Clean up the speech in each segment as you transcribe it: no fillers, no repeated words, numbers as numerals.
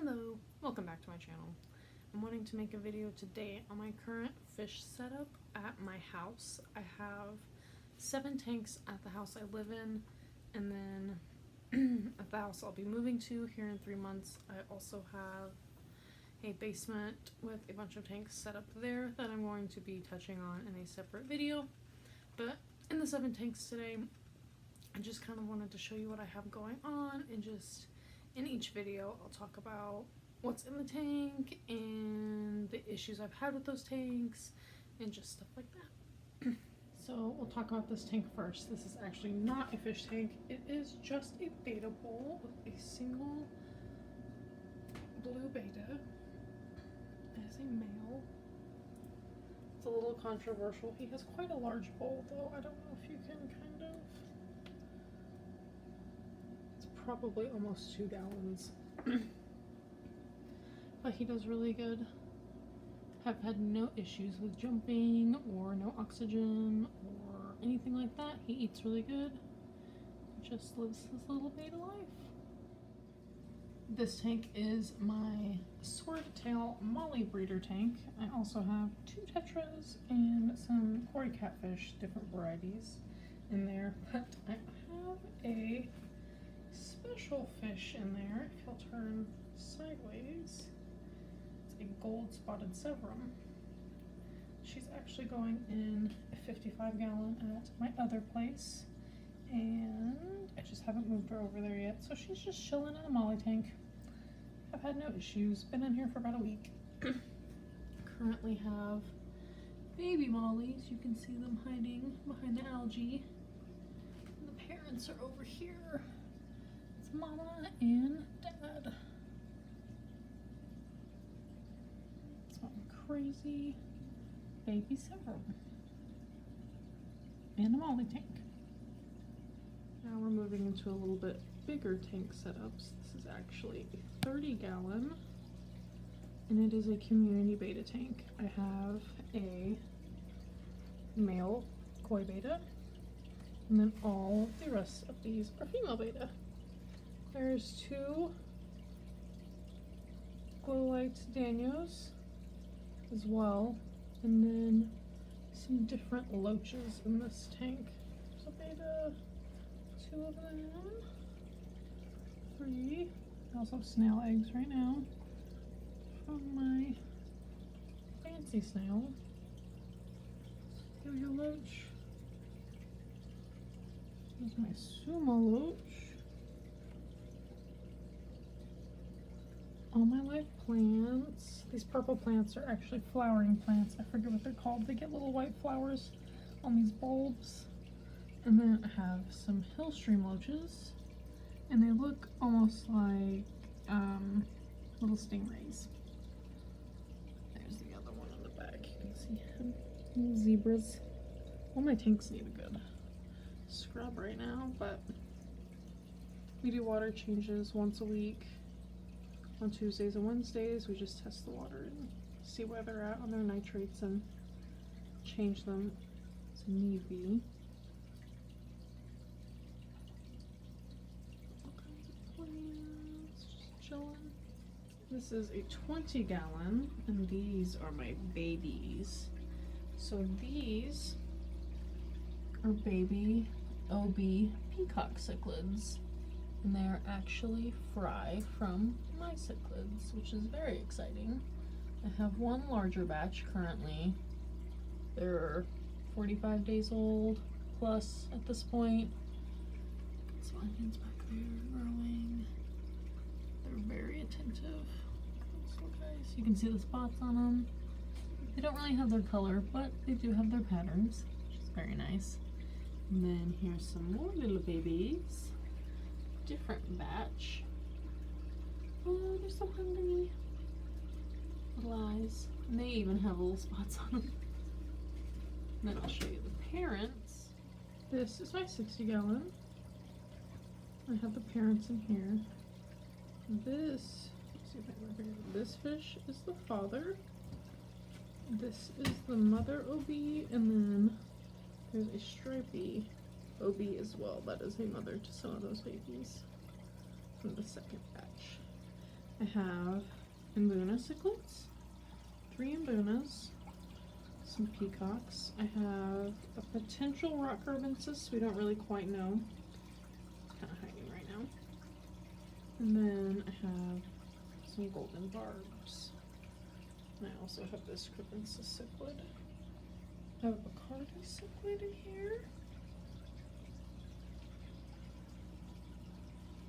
Hello, welcome back to my channel. I'm wanting to make a video today on my current fish setup at my house. I have 7 tanks at the house I live in, and then at the house I'll be moving to here in 3 months. I also have a basement with a bunch of tanks set up there that I'm going to be touching on in a separate video. But in the 7 tanks today, I just kind of wanted to show you what I have going on, and just in each video I'll talk about what's in the tank and the issues I've had with those tanks and just stuff like that. So we'll talk about this tank first. This is actually not a fish tank. It is just a betta bowl with a single blue betta. It is a male. It's a little controversial. He has quite a large bowl though. I don't know if you can kind of... probably almost 2 gallons. But he does really good. Have had no issues with jumping or no oxygen or anything like that. He eats really good. Just lives his little beta life. This tank is my swordtail molly breeder tank. I also have 2 tetras and some koi catfish, different varieties in there. But I have a special fish in there. If you'll turn sideways, it's a gold spotted severum. She's actually going in a 55-gallon at my other place, and I just haven't moved her over there yet, so she's just chilling in a molly tank. I've had no issues, been in here for about a week. Currently have baby mollies. You can see them hiding behind the algae. The parents are over here. Mama and Dad. It's one crazy baby severum and a molly tank. Now we're moving into a little bit bigger tank setups. This is actually a 30-gallon, and it is a community betta tank. I have a male koi betta, and then all the rest of these are female betta. There's 2 glow light danios as well, and then some different loaches in this tank. There's a betta, 2 of them, 3. I also have snail eggs right now from my fancy snail. Here's your loach. Here's my sumo loach. All my live plants. These purple plants are actually flowering plants. I forget what they're called. They get little white flowers on these bulbs. And then I have some hill stream loaches, and they look almost like little stingrays. There's the other one on the back. You can see him. Little zebras. All my tanks need a good scrub right now, but we do water changes once a week. On Tuesdays and Wednesdays, we just test the water and see where they're at on their nitrates and change them as need be. All kinds of plants, just chilling. This is a 20-gallon, and these are my babies. So these are baby OB peacock cichlids. And they are actually fry from my cichlids, which is very exciting. I have 1 larger batch currently. They're 45 days old plus at this point. Some onions back there growing. They're very attentive. So guys, you can see the spots on them. They don't really have their color, but they do have their patterns, which is very nice. And then here's some more little babies. Different batch. Oh, they're so hungry. Little eyes. And they even have little spots on them. And then I'll show you the parents. This is my 60-gallon. I have the parents in here. This, let's see if I can remember, this fish is the father. This is the mother OB, and then there's a stripy OB as well. That is a mother to some of those babies from the second batch. I have Mbuna cichlids, 3 Mbunas, some peacocks. I have a potential rock carbonsis, we don't really quite know. It's kind of hiding right now. And then I have some golden barbs. And I also have this carbonsis cichlid. I have a bacardi cichlid in here.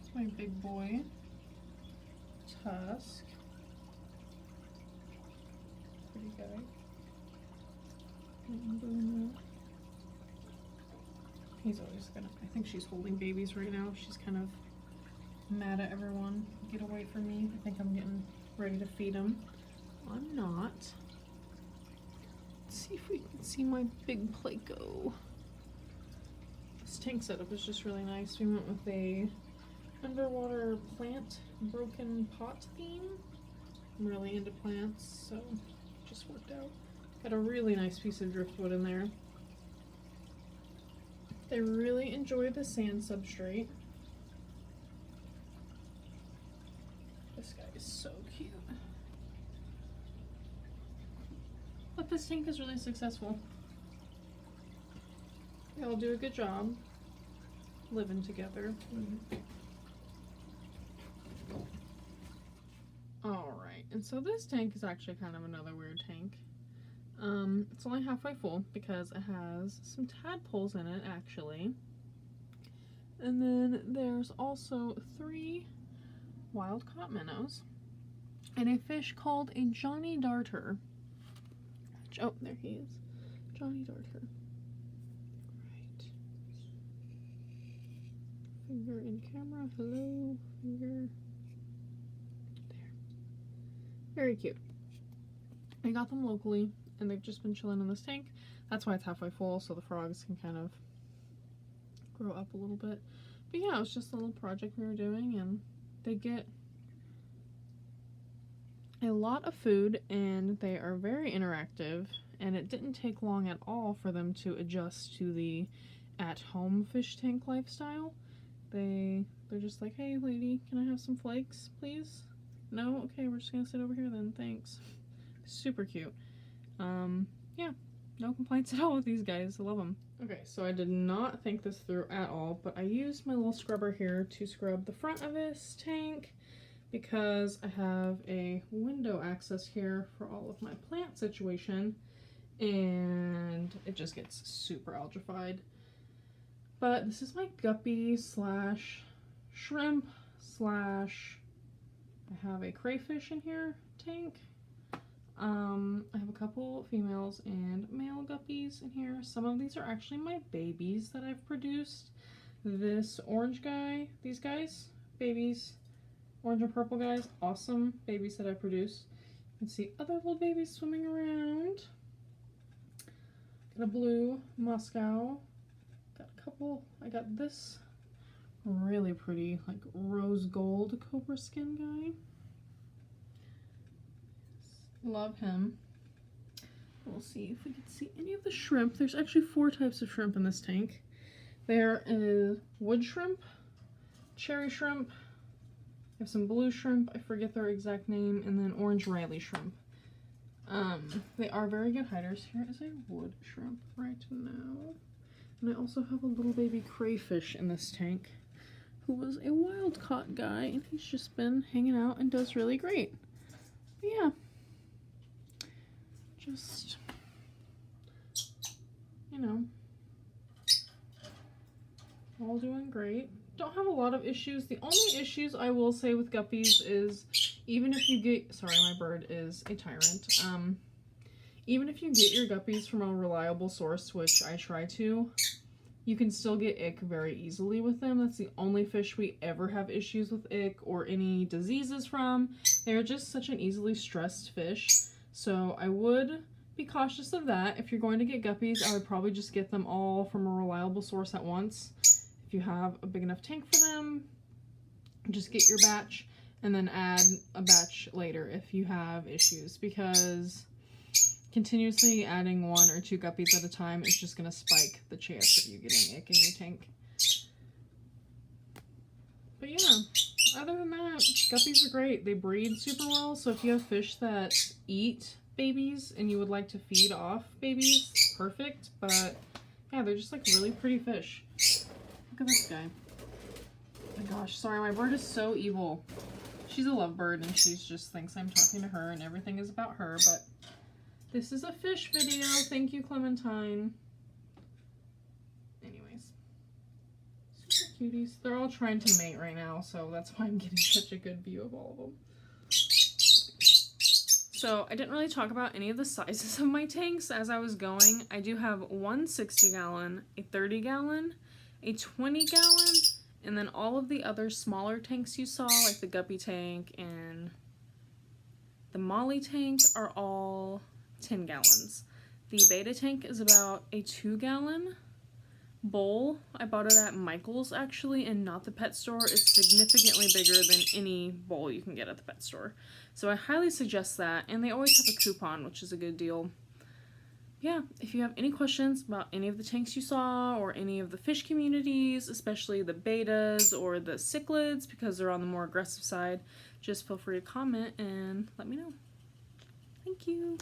It's my big boy. Tusk. Pretty guy. He's always gonna, I think she's holding babies right now. She's kind of mad at everyone. Get away from me. I think I'm getting ready to feed him. I'm not. Let's see if we can see my big Pleco. This tank setup is just really nice. We went with a underwater plant broken pot theme. I'm really into plants, so it just worked out. Got a really nice piece of driftwood in there. They really enjoy the sand substrate. This guy is so cute. But this tank is really successful. They all do a good job living together. Alright, and so this tank is actually kind of another weird tank. It's only halfway full because it has some tadpoles in it, actually. And then there's also 3 wild-caught minnows and a fish called a Johnny Darter. Oh, there he is. Johnny Darter. Right. Finger in camera. Hello. Finger. There. Very cute. I got them locally, and they've just been chilling in this tank. That's why it's halfway full, so the frogs can kind of grow up a little bit. But yeah, it was just a little project we were doing, and they get a lot of food, and they are very interactive, and it didn't take long at all for them to adjust to the at-home fish tank lifestyle. They're just like, hey lady, can I have some flakes, please? No? Okay, we're just gonna sit over here then, thanks. Super cute. Yeah, no complaints at all with these guys. I love them. Okay, so I did not think this through at all, but I used my little scrubber here to scrub the front of this tank because I have a window access here for all of my plant situation, and it just gets super algified. But this is my guppy slash shrimp slash, I have a crayfish in here tank. I have a couple females and male guppies in here. Some of these are actually my babies that I've produced. This orange guy, these guys, babies, orange and purple guys, awesome babies that I produced. You can see other little babies swimming around. Got a blue Moscow. Got a couple, I got this really pretty, like rose gold cobra skin guy. Love him. We'll see if we can see any of the shrimp. There's actually 4 types of shrimp in this tank. There is wood shrimp, cherry shrimp, I have some blue shrimp, I forget their exact name, and then orange Riley shrimp. They are very good hiders. Here is a wood shrimp right now. And I also have a little baby crayfish in this tank who was a wild caught guy, and he's just been hanging out and does really great. But yeah. Just, you know, all doing great. Don't have a lot of issues. The only issues I will say with guppies is even if you get, sorry, my bird is a tyrant. Even if you get your guppies from a reliable source, which I try to, you can still get ick very easily with them. That's the only fish we ever have issues with ick or any diseases from. They're just such an easily stressed fish. So I would be cautious of that. If you're going to get guppies, I would probably just get them all from a reliable source at once. If you have a big enough tank for them, just get your batch and then add a batch later if you have issues, because continuously adding 1 or 2 guppies at a time is just going to spike the chance of you getting ick in your tank. But yeah, other than that, guppies are great. They breed super well, so if you have fish that eat babies and you would like to feed off babies, perfect. But yeah, they're just like really pretty fish. Look at this guy. Oh my gosh, sorry, my bird is so evil. She's a lovebird and she just thinks I'm talking to her and everything is about her, but this is a fish video. Thank you, Clementine. Anyways, super cuties. They're all trying to mate right now, so that's why I'm getting such a good view of all of them. So I didn't really talk about any of the sizes of my tanks as I was going. I do have one 60-gallon, a 30-gallon, a 20-gallon, and then all of the other smaller tanks you saw, like the guppy tank and the molly tank, are all 10 gallons. The betta tank is about a 2-gallon bowl. I bought it at Michael's actually, and not the pet store. It's significantly bigger than any bowl you can get at the pet store. So I highly suggest that, and they always have a coupon, which is a good deal. Yeah, if you have any questions about any of the tanks you saw or any of the fish communities, especially the bettas or the cichlids, because they're on the more aggressive side, just feel free to comment and let me know. Thank you.